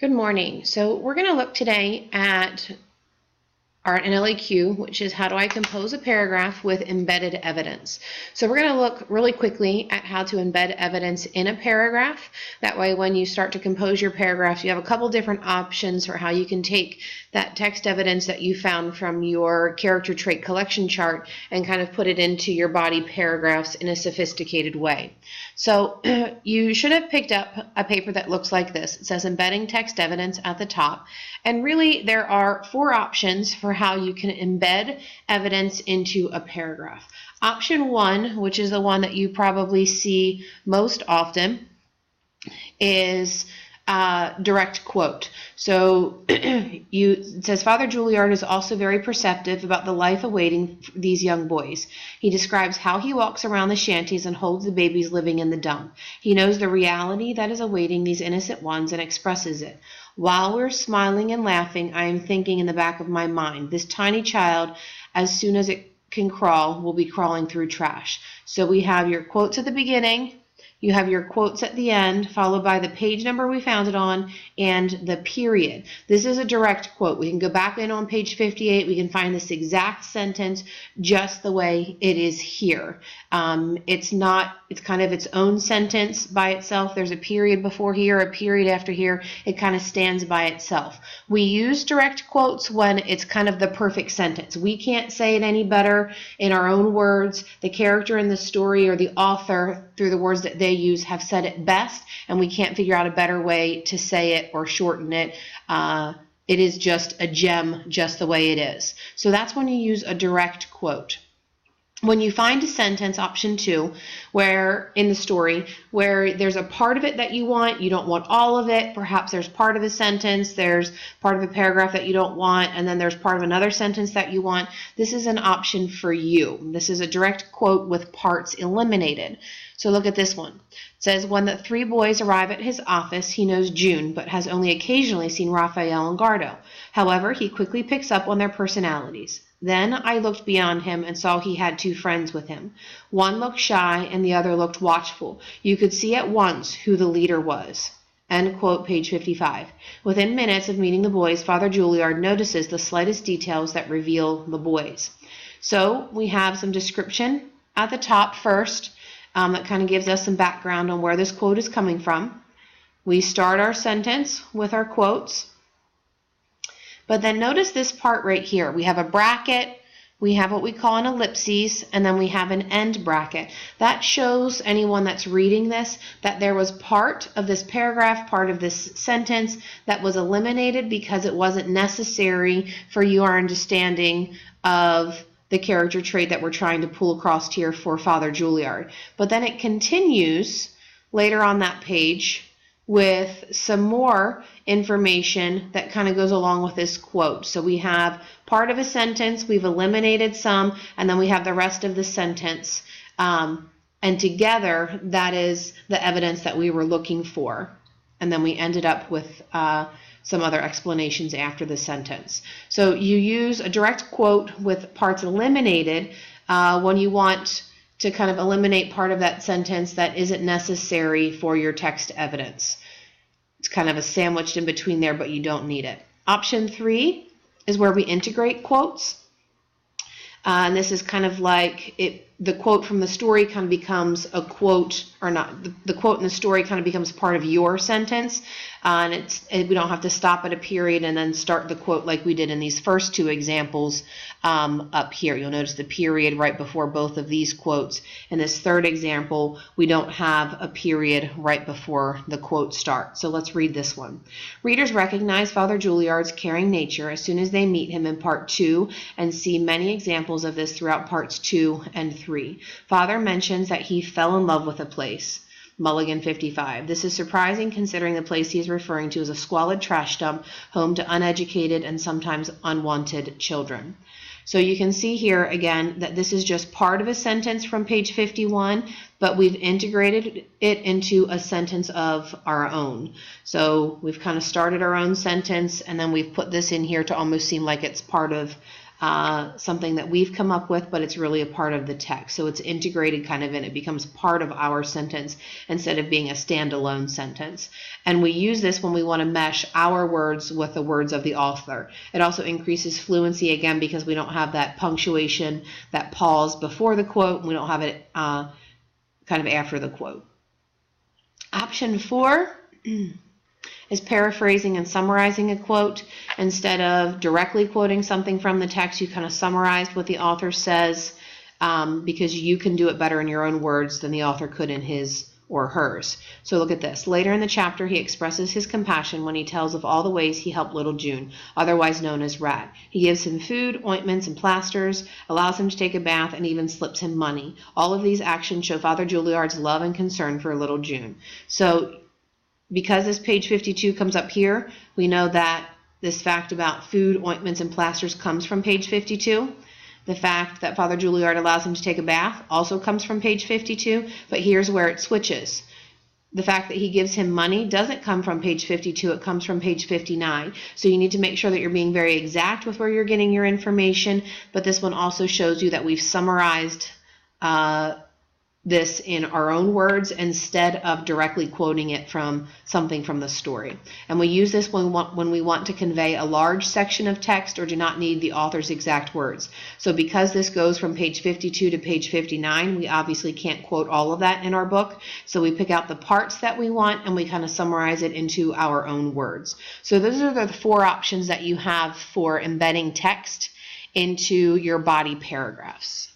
Good morning. So we're going to look today at our NLAQ, which is how do I compose a paragraph with embedded evidence. So we're going to look really quickly at how to embed evidence in a paragraph. That way when you start to compose your paragraphs, you have a couple different options for how you can take that text evidence that you found from your character trait collection chart and kind of put it into your body paragraphs in a sophisticated way. So you should have picked up a paper that looks like this. It says embedding text evidence at the top. And really there are four options for how you can embed evidence into a paragraph. Option one, which is the one that you probably see most often, is direct quote. So it says, Father Juilliard is also very perceptive about the life awaiting these young boys. He describes how he walks around the shanties and holds the babies living in the dump. He knows the reality that is awaiting these innocent ones and expresses it. While we're smiling and laughing, I am thinking in the back of my mind, this tiny child, as soon as it can crawl, will be crawling through trash. So we have your quotes at the beginning, you have your quotes at the end, followed by the page number we found it on, and the period. This is a direct quote. We can go back in on page 58. We can find this exact sentence just the way it is here. It's kind of its own sentence by itself. There's a period before here, a period after here. It kind of stands by itself. We use direct quotes when it's kind of the perfect sentence. We can't say it any better in our own words. The character in the story or the author, through the words that they use, have said it best, and we can't figure out a better way to say it or shorten it. It is just a gem just the way it is. So that's when you use a direct quote. When you find a sentence, option two, where in the story, where there's a part of it that you don't want all of it, perhaps there's part of a sentence, there's part of a paragraph that you don't want, and then there's part of another sentence that you want, this is an option for you. This is a direct quote with parts eliminated. So look at this one. It says, when the three boys arrive at his office, he knows June, but has only occasionally seen Raphael and Gardo. However, he quickly picks up on their personalities. Then I looked beyond him and saw he had two friends with him. One looked shy and the other looked watchful. You could see at once who the leader was. End quote, page 55. Within minutes of meeting the boys, Father Juilliard notices the slightest details that reveal the boys. So we have some description at the top first that kind of gives us some background on where this quote is coming from. We start our sentence with our quotes. But then notice this part right here. We have a bracket, we have what we call an ellipses, and then we have an end bracket. That shows anyone that's reading this that there was part of this paragraph, part of this sentence that was eliminated because it wasn't necessary for your understanding of the character trait that we're trying to pull across here for Father Juilliard. But then it continues later on that page with some more information that kind of goes along with this quote. So we have part of a sentence, we've eliminated some, and then we have the rest of the sentence. And together, that is the evidence that we were looking for. And then we ended up with some other explanations after the sentence. So you use a direct quote with parts eliminated when you want to kind of eliminate part of that sentence that isn't necessary for your text evidence. It's kind of a sandwiched in between there, but you don't need it. Option three is where we integrate quotes. And this is kind of like the quote from the story kind of becomes a quote, or not, the quote in the story kind of becomes part of your sentence. And we don't have to stop at a period and then start the quote like we did in these first two examples up here. You'll notice the period right before both of these quotes. In this third example, we don't have a period right before the quote starts. So let's read this one. Readers recognize Father Juilliard's caring nature as soon as they meet him in part 2 and see many examples of this throughout parts 2 and 3. Father mentions that he fell in love with a place. Mulligan 55. This is surprising considering the place he is referring to is a squalid trash dump, home to uneducated and sometimes unwanted children. So you can see here again that this is just part of a sentence from page 51, but we've integrated it into a sentence of our own. So we've kind of started our own sentence and then we've put this in here to almost seem like it's part of something that we've come up with, but it's really a part of the text. So it's integrated kind of in. It becomes part of our sentence instead of being a standalone sentence. And we use this when we want to mesh our words with the words of the author. It also increases fluency, again, because we don't have that punctuation, that pause before the quote. We don't have it kind of after the quote. Option 4 is paraphrasing and summarizing a quote. Instead of directly quoting something from the text, you kind of summarized what the author says because you can do it better in your own words than the author could in his or hers. So look at this. Later in the chapter, he expresses his compassion when he tells of all the ways he helped little June, otherwise known as Rat. He gives him food, ointments, and plasters, allows him to take a bath, and even slips him money. All of these actions show Father Juilliard's love and concern for little June. So because this page 52 comes up here, we know that this fact about food, ointments, and plasters comes from page 52. The fact that Father Juilliard allows him to take a bath also comes from page 52, but here's where it switches. The fact that he gives him money doesn't come from page 52, it comes from page 59. So you need to make sure that you're being very exact with where you're getting your information, but this one also shows you that we've summarized this in our own words instead of directly quoting it from something from the story. And we use this when we want to convey a large section of text or do not need the author's exact words. So because this goes from page 52 to page 59, we obviously can't quote all of that in our book. So we pick out the parts that we want and we kind of summarize it into our own words. So those are the 4 options that you have for embedding text into your body paragraphs.